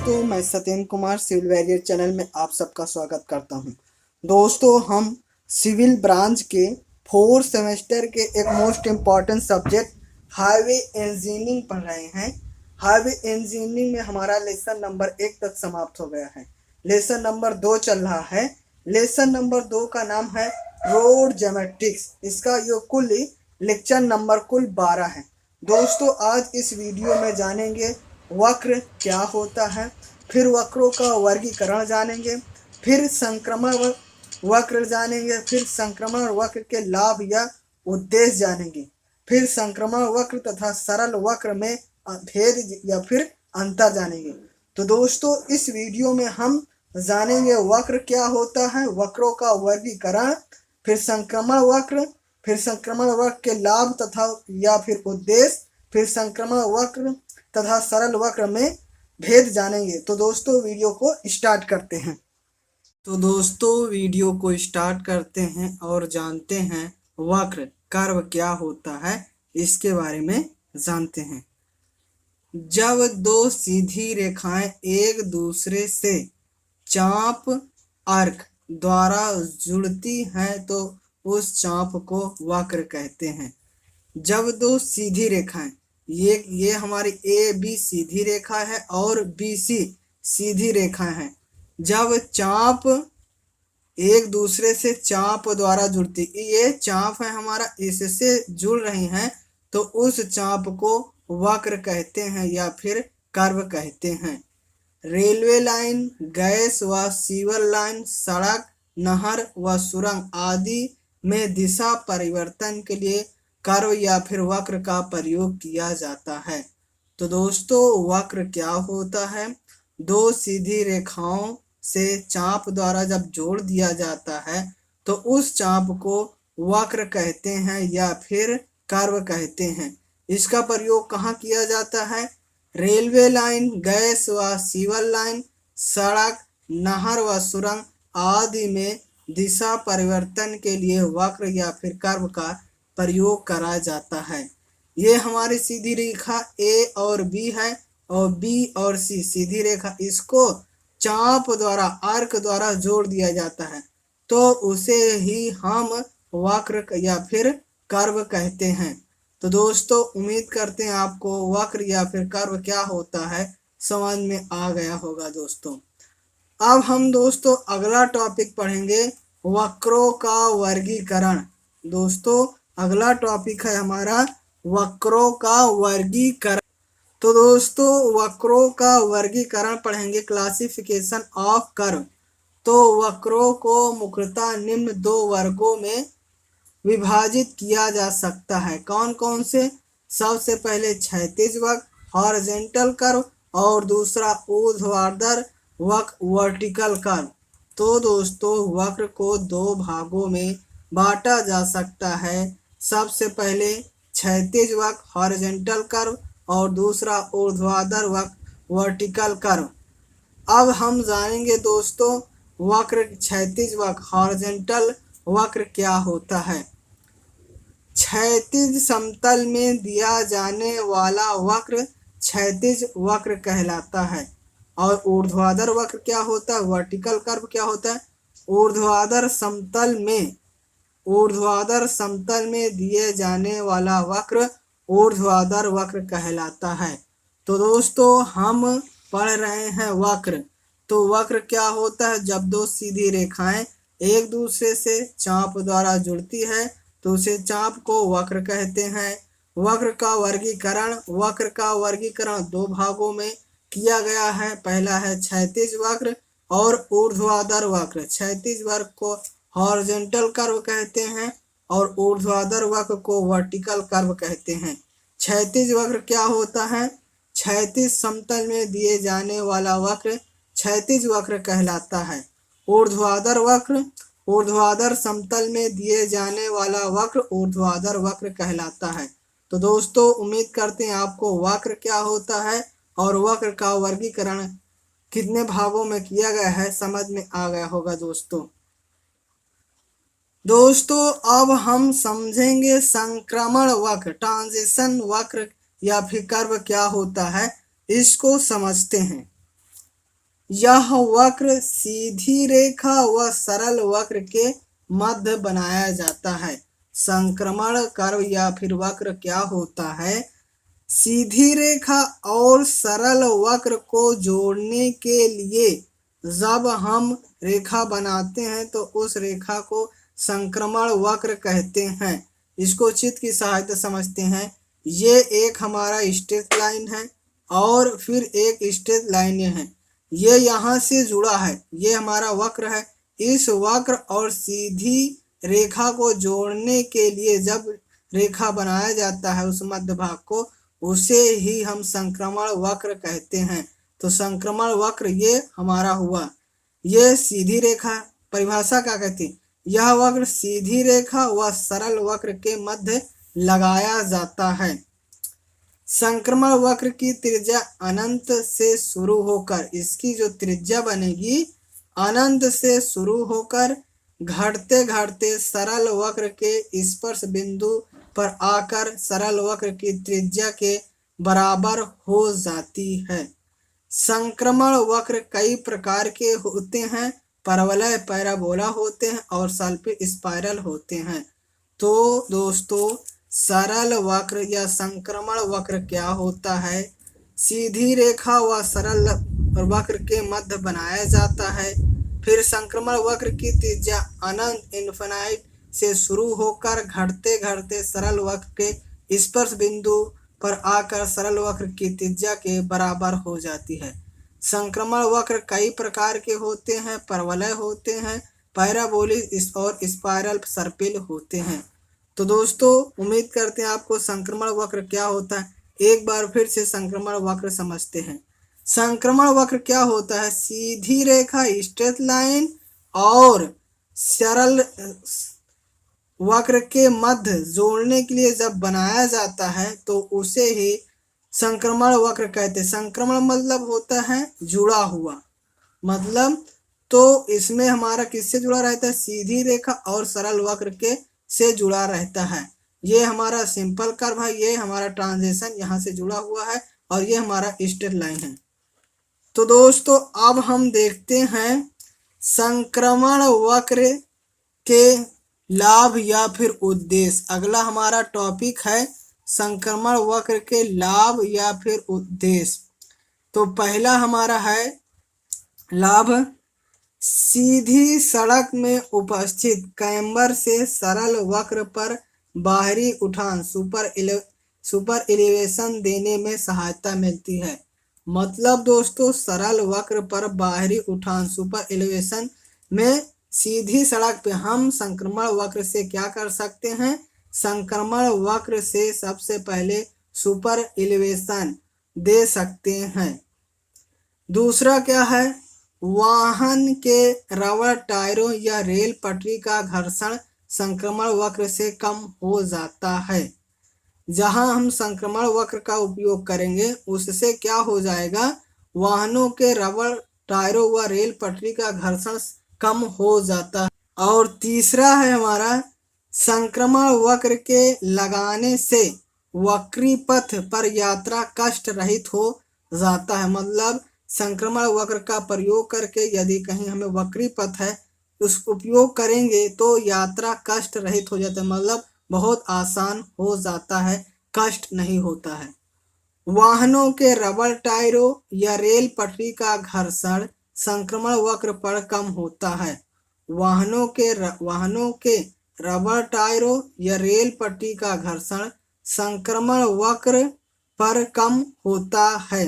दोस्तों, मैं Satyendra Kumar civil warrior channel में आप सबका स्वागत करता हूं। दोस्तों, हम सिविल ब्रांच के 4th सेमेस्टर के एक most important subject highway engineering पढ़ रहे हैं। हाईवे इंजीनियरिंग में हमारा लेसन नंबर 1 तक समाप्त हो गया है। लेसन नंबर 2 चल रहा है। लेसन नंबर 2 का नाम है रोड ज्योमेट्रिक्स। इसका यो कुल लेक्चर नंबर कुल 12 है। दोस्तों, आज इस वीडियो में जानेंगे वक्र क्या होता है, फिर वक्रों का वर्गीकरण जानेंगे, फिर संक्रमण वक्र जानेंगे, फिर संक्रमण वक्र के लाभ या उद्देश्य जानेंगे, फिर संक्रमण वक्र तथा सरल वक्र में भेद या फिर अंतर जानेंगे। तो दोस्तों, इस वीडियो में हम जानेंगे वक्र क्या होता है, वक्रों का वर्गीकरण, फिर संक्रमण वक्र, फिर संक्रमण वक्र के लाभ तथा या फिर उद्देश्य, फिर संक्रमण वक्र तथा सरल वक्र में भेद जानेंगे। तो दोस्तों, वीडियो को स्टार्ट करते हैं। और जानते हैं वक्र कर्व क्या होता है, इसके बारे में जानते हैं। जब दो सीधी रेखाएं एक दूसरे से चाप आर्क द्वारा जुड़ती हैं तो उस चाप को वक्र कहते हैं। जब दो सीधी रेखाएं, ये हमारी ए बी सीधी रेखा है और बी सी सीधी रेखा है। जब चाप एक दूसरे से चाप द्वारा जुड़ती, ये चाप है हमारा, इससे जुड़ रही हैं तो उस चाप को वक्र कहते हैं या फिर कर्व कहते हैं। रेलवे लाइन, गैस व सीवर लाइन, सड़क, नहर व सुरंग आदि में दिशा परिवर्तन के लिए कर्व या फिर वक्र का प्रयोग किया जाता है। तो दोस्तों, वक्र क्या होता है? दो सीधी रेखाओं से चाप द्वारा जब जोड़ दिया जाता है तो उस चाप को वक्र कहते हैं या फिर कर्व कहते हैं। इसका प्रयोग कहाँ किया जाता है? रेलवे लाइन, गैस व सीवर लाइन, सड़क, नहर व सुरंग आदि में दिशा परिवर्तन के लिए वक्र या फिर कर्व का प्रयोग करा जाता है। ये हमारी सीधी रेखा ए और बी है और बी और सी सीधी रेखा, इसको चाप द्वारा आर्क द्वारा जोड़ दिया जाता है तो उसे ही हम वक्र या फिर कर्व कहते हैं। तो दोस्तों, उम्मीद करते हैं आपको वक्र या फिर कर्व क्या होता है समझ में आ गया होगा। दोस्तों, अब हम दोस्तों अगला टॉपिक पढ़ेंगे वक्रों का वर्गीकरण। दोस्तों, अगला टॉपिक है हमारा वक्रों का वर्गीकरण। तो दोस्तों, वक्रों का वर्गीकरण पढ़ेंगे, क्लासिफिकेशन ऑफ कर्व। तो वक्रों को मुख्यतः निम्न दो वर्गों में विभाजित किया जा सकता है। कौन कौन से? सबसे पहले क्षैतिज वक्र हॉरिजॉन्टल कर्व और दूसरा ऊर्ध्वाधर वक्र वर्टिकल कर्व। तो दोस्तों, वक्र को दो भागों में बांटा जा सकता है। सबसे पहले क्षैतिज वक्र हॉरिजॉन्टल कर्व और दूसरा ऊर्ध्वाधर वक्र वर्टिकल कर्व। अब हम जानेंगे दोस्तों वक्र क्षैतिज वक्र हॉरिजॉन्टल वक्र क्या होता है। क्षैतिज समतल में दिया जाने वाला वक्र क्षैतिज वक्र कहलाता है। और ऊर्ध्वाधर वक्र क्या होता है? वर्टिकल कर्व क्या होता है? ऊर्ध्वाधर समतल में दिए जाने वाला वक्र ऊर्ध्वाधर वक्र कहलाता है। तो दोस्तों, हम पढ़ रहे हैं वक्र। तो वक्र क्या होता है? जब दो सीधी रेखाएं एक दूसरे से चाप द्वारा जुड़ती है तो उसे चाप को वक्र कहते हैं। वक्र का वर्गीकरण दो भागों में किया गया है। पहला है क्षैतिज वक्र और ऊर्ध्वाधर वक्र। क्षैतिज वक्र को हॉरिजॉन्टल कर्व कहते हैं और ऊर्ध्वाधर वक्र को वर्टिकल कर्व कहते हैं। क्षैतिज वक्र क्या होता है? क्षैतिज समतल में दिए जाने वाला वक्र क्षैतिज वक्र कहलाता है। ऊर्ध्वाधर समतल में दिए जाने वाला वक्र ऊर्ध्वाधर वक्र कहलाता है। तो दोस्तों, उम्मीद करते हैं आपको वक्र क्या होता है और वक्र का वर्गीकरण कितने भागों में किया गया है समझ में आ गया होगा। दोस्तों, अब हम समझेंगे संक्रमण वक्र, ट्रांजिशन वक्र या फिर कर्व क्या होता है, इसको समझते हैं। यह वक्र सीधी रेखा व सरल वक्र के मध्य बनाया जाता है। संक्रमण कर्व या फिर वक्र क्या होता है? सीधी रेखा और सरल वक्र को जोड़ने के लिए जब हम रेखा बनाते हैं तो उस रेखा को संक्रमण वक्र कहते हैं। इसको चित्र की सहायता समझते हैं। ये एक हमारा स्ट्रेट लाइन है और फिर एक स्ट्रेट लाइन है। ये यहाँ से जुड़ा है, ये हमारा वक्र है। इस वक्र और सीधी रेखा को जोड़ने के लिए जब रेखा बनाया जाता है उस मध्य भाग को, उसे ही हम संक्रमण वक्र कहते हैं। तो संक्रमण वक्र ये हमारा हुआ। ये सीधी रेखा परिभाषा क्या कहती है? यह वक्र सीधी रेखा व सरल वक्र के मध्य लगाया जाता है। संक्रमण वक्र की त्रिज्या अनंत से शुरू होकर, इसकी जो त्रिज्या बनेगी अनंत से शुरू होकर घटते घटते सरल वक्र के स्पर्श बिंदु पर आकर सरल वक्र की त्रिज्या के बराबर हो जाती है। संक्रमण वक्र कई प्रकार के होते हैं। परवलय पैराबोला होते हैं और सल्फिड स्पाइरल होते हैं। तो दोस्तों, सरल वक्र या संक्रमण वक्र क्या होता है? सीधी रेखा व सरल वक्र के मध्य बनाया जाता है। फिर संक्रमण वक्र की त्रिज्या अनंत इन्फिनाइट से शुरू होकर घटते घटते सरल वक्र के स्पर्श बिंदु पर आकर सरल वक्र की त्रिज्या के बराबर हो जाती है। संक्रमण वक्र कई प्रकार के होते हैं। परवलय होते हैं, पैराबोलिक और स्पाइरल सर्पिल होते हैं। तो दोस्तों, उम्मीद करते हैं आपको संक्रमण वक्र क्या होता है। एक बार फिर से संक्रमण वक्र समझते हैं। संक्रमण वक्र क्या होता है? सीधी रेखा स्ट्रेट लाइन और सरल वक्र के मध्य जोड़ने के लिए जब बनाया जाता है तो उसे ही संक्रमण वक्र कहते हैं। संक्रमण मतलब होता है जुड़ा हुआ, मतलब तो इसमें हमारा किससे जुड़ा रहता है? सीधी रेखा और सरल वक्र के से जुड़ा रहता है। ये हमारा सिंपल कर्व है, ये हमारा ट्रांजिशन यहाँ से जुड़ा हुआ है और ये हमारा स्ट्रेट लाइन है। तो दोस्तों, अब हम देखते हैं संक्रमण वक्र के लाभ या फिर उद्देश्य। अगला हमारा टॉपिक है संक्रमण वक्र के लाभ या फिर उद्देश्य। तो पहला हमारा है लाभ, सीधी सड़क में उपस्थित कैम्बर से सरल वक्र पर बाहरी उठान सुपर एलिवेशन देने में सहायता मिलती है। मतलब दोस्तों, सरल वक्र पर बाहरी उठान सुपर एलिवेशन में सीधी सड़क पे हम संक्रमण वक्र से क्या कर सकते हैं? संक्रमण वक्र से सबसे पहले सुपर एलिवेशन दे सकते हैं। दूसरा क्या है? वाहन के रबर टायरों या रेल पटरी का घर्षण संक्रमण वक्र से कम हो जाता है। जहां हम संक्रमण वक्र का उपयोग करेंगे उससे क्या हो जाएगा? वाहनों के रबर टायरों व रेल पटरी का घर्षण कम हो जाता है। और तीसरा है हमारा, संक्रमण वक्र के लगाने से वक्री पथ पर यात्रा कष्ट रहित हो जाता है। मतलब संक्रमण वक्र का प्रयोग करके यदि कहीं हमें वक्री पथ है उस उपयोग करेंगे तो यात्रा कष्ट रहित हो जाता है, मतलब बहुत आसान हो जाता है, कष्ट नहीं होता है। वाहनों के रबर टायरों या रेल पटरी का घर्षण संक्रमण वक्र पर कम होता है। वाहनों के रबर टायरों या रेल पटरी का घर्षण संक्रमण वक्र पर कम होता है।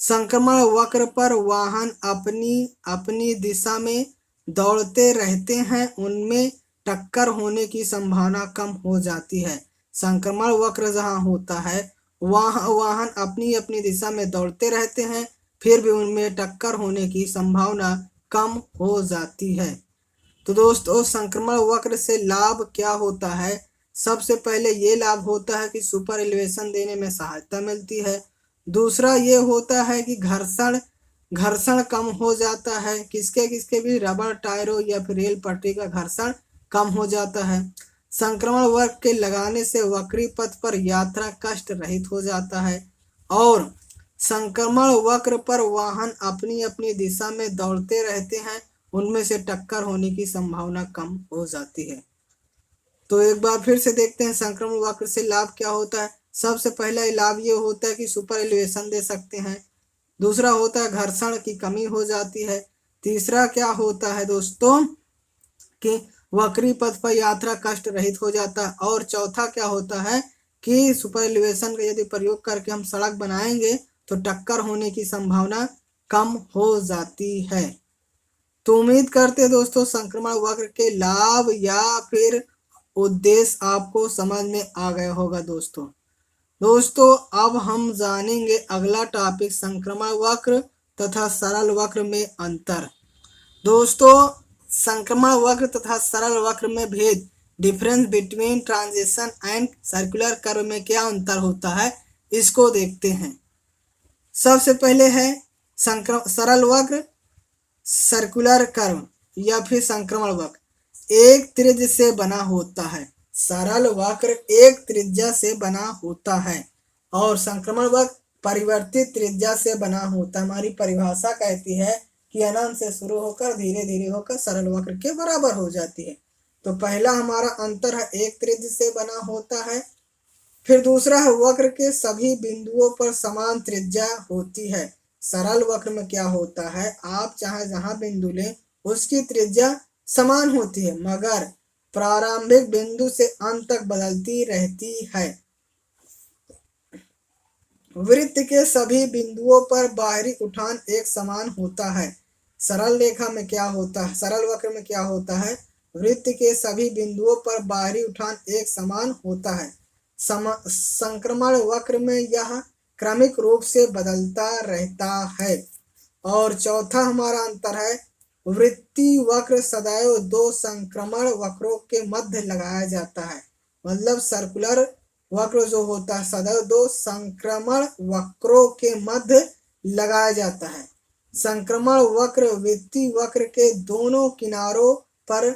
संक्रमण वक्र पर वाहन अपनी दिशा में दौड़ते रहते हैं, उनमें टक्कर होने की संभावना कम हो जाती है। संक्रमण वक्र जहाँ होता है वहाँ वाहन अपनी दिशा में दौड़ते रहते हैं, फिर भी उनमें टक्कर होने की संभावना कम हो जाती है। तो दोस्तों, संक्रमण वक्र से लाभ क्या होता है? सबसे पहले ये लाभ होता है कि सुपर एलिवेशन देने में सहायता मिलती है। दूसरा ये होता है कि घर्षण कम हो जाता है। किसके भी? रबर टायरों या फिर रेल पटरी का घर्षण कम हो जाता है। संक्रमण वक्र के लगाने से वक्री पथ पर यात्रा कष्ट रहित हो जाता है। और संक्रमण वक्र पर वाहन अपनी अपनी दिशा में दौड़ते रहते हैं, उनमें से टक्कर होने की संभावना कम हो जाती है। तो एक बार फिर से देखते हैं संक्रमण वक्र से लाभ क्या होता है। सबसे पहला लाभ ये होता है कि सुपर एलिवेशन दे सकते हैं। दूसरा होता है घर्षण की कमी हो जाती है। तीसरा क्या होता है दोस्तों कि वक्री पथ पर यात्रा कष्ट रहित हो जाता है। और चौथा क्या होता है कि सुपर एलिवेशन का यदि प्रयोग करके हम सड़क बनाएंगे तो टक्कर होने की संभावना कम हो जाती है। तो उम्मीद करते हैं दोस्तों संक्रमण वक्र के लाभ या फिर उद्देश्य आपको समझ में आ गया होगा। दोस्तों अब हम जानेंगे अगला टॉपिक संक्रमण वक्र तथा सरल वक्र में अंतर। दोस्तों संक्रमण वक्र तथा सरल वक्र में भेद, difference between transition and circular curve में क्या अंतर होता है, इसको देखते हैं। सबसे पहले है सरल वक्र, सर्कुलर कर्व या फिर संक्रमण वक्र एक त्रिज्या से बना होता है। सरल वक्र एक त्रिज्या से बना होता है और संक्रमण वक्र परिवर्तित त्रिज्या से बना होता है। हमारी परिभाषा कहती है कि अनंत से शुरू होकर धीरे धीरे होकर सरल वक्र के बराबर हो जाती है। तो पहला हमारा अंतर है एक त्रिज्या से बना होता है। फिर दूसरा है वक्र के सभी बिंदुओं पर समान त्रिज्या होती है। सरल वक्र में क्या होता है, आप चाहे जहां बिंदु लें उसकी त्रिज्या समान होती है, मगर प्रारंभिक बिंदु से अंत तक बदलती रहती है। वृत्त के सभी बिंदुओं पर बाहरी उठान एक समान होता है। सरल रेखा में क्या होता है, सरल वक्र में क्या होता है, वृत्त के सभी बिंदुओं पर बाहरी उठान एक समान होता है। संक्रमण वक्र में यह क्रमिक रूप से बदलता रहता है। और चौथा हमारा अंतर है वृत्ति वक्र सदैव दो संक्रमण वक्रों के मध्य लगाया जाता है। मतलब सर्कुलर वक्र जो होता है सदैव दो संक्रमण वक्रों के मध्य लगाया जाता है। संक्रमण वक्र वृत्ति वक्र के दोनों किनारों पर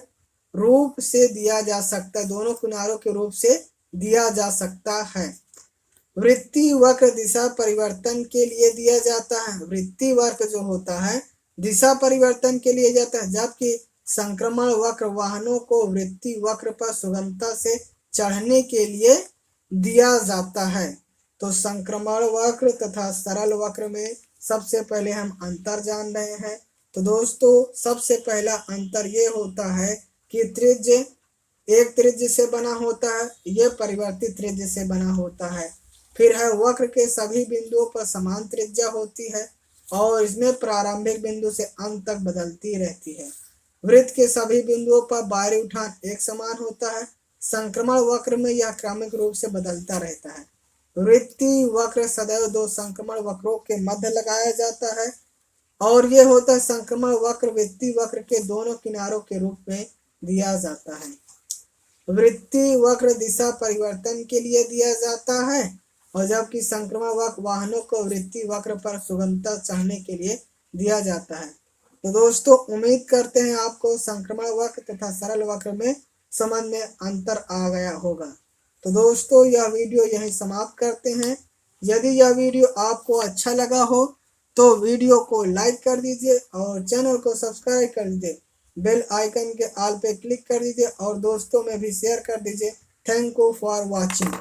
रूप से दिया जा सकता है, दोनों किनारों के रूप से दिया जा सकता है। वृत्ति वक्र दिशा परिवर्तन के लिए दिया जाता है। वृत्ति वक्र जो होता है दिशा परिवर्तन के लिए जाता है, जबकि संक्रमण वक्र वाहनों को वृत्ति वक्र पर सुगमता से चढ़ने के लिए दिया जाता है। तो संक्रमण वक्र तथा सरल वक्र में सबसे पहले हम अंतर जान रहे हैं। तो दोस्तों सबसे पहला अंतर ये होता है कि त्रिज्या एक त्रिज्या से बना होता है, यह परिवर्तित त्रिज्या से बना होता है। फिर है वक्र के सभी बिंदुओं पर समान त्रिज्या होती है और इसमें प्रारंभिक बिंदु से अंत तक बदलती रहती है। वृत्त के सभी बिंदुओं पर बाहरी उठान एक समान होता है। संक्रमण वक्र में यह क्रमिक रूप से बदलता रहता है। वृत्ति वक्र सदैव दो संक्रमण वक्रों के मध्य लगाया जाता है और यह होता है संक्रमण वक्र वृत्ति वक्र के दोनों किनारों के रूप में दिया जाता है। वृत्ति वक्र दिशा परिवर्तन के लिए दिया जाता है और जबकि संक्रमण वक्र वाहनों को वृत्ति वक्र पर सुगमता चढ़ने के लिए दिया जाता है। तो दोस्तों उम्मीद करते हैं आपको संक्रमण वक्र तथा सरल वक्र में समझ में अंतर आ गया होगा। तो दोस्तों यह वीडियो यहीं समाप्त करते हैं। यदि यह वीडियो आपको अच्छा लगा हो तो वीडियो को लाइक कर दीजिए और चैनल को सब्सक्राइब कर दीजिए। बेल आइकन के ऑल पे क्लिक कर दीजिए और दोस्तों में भी शेयर कर दीजिए। Thank you for watching.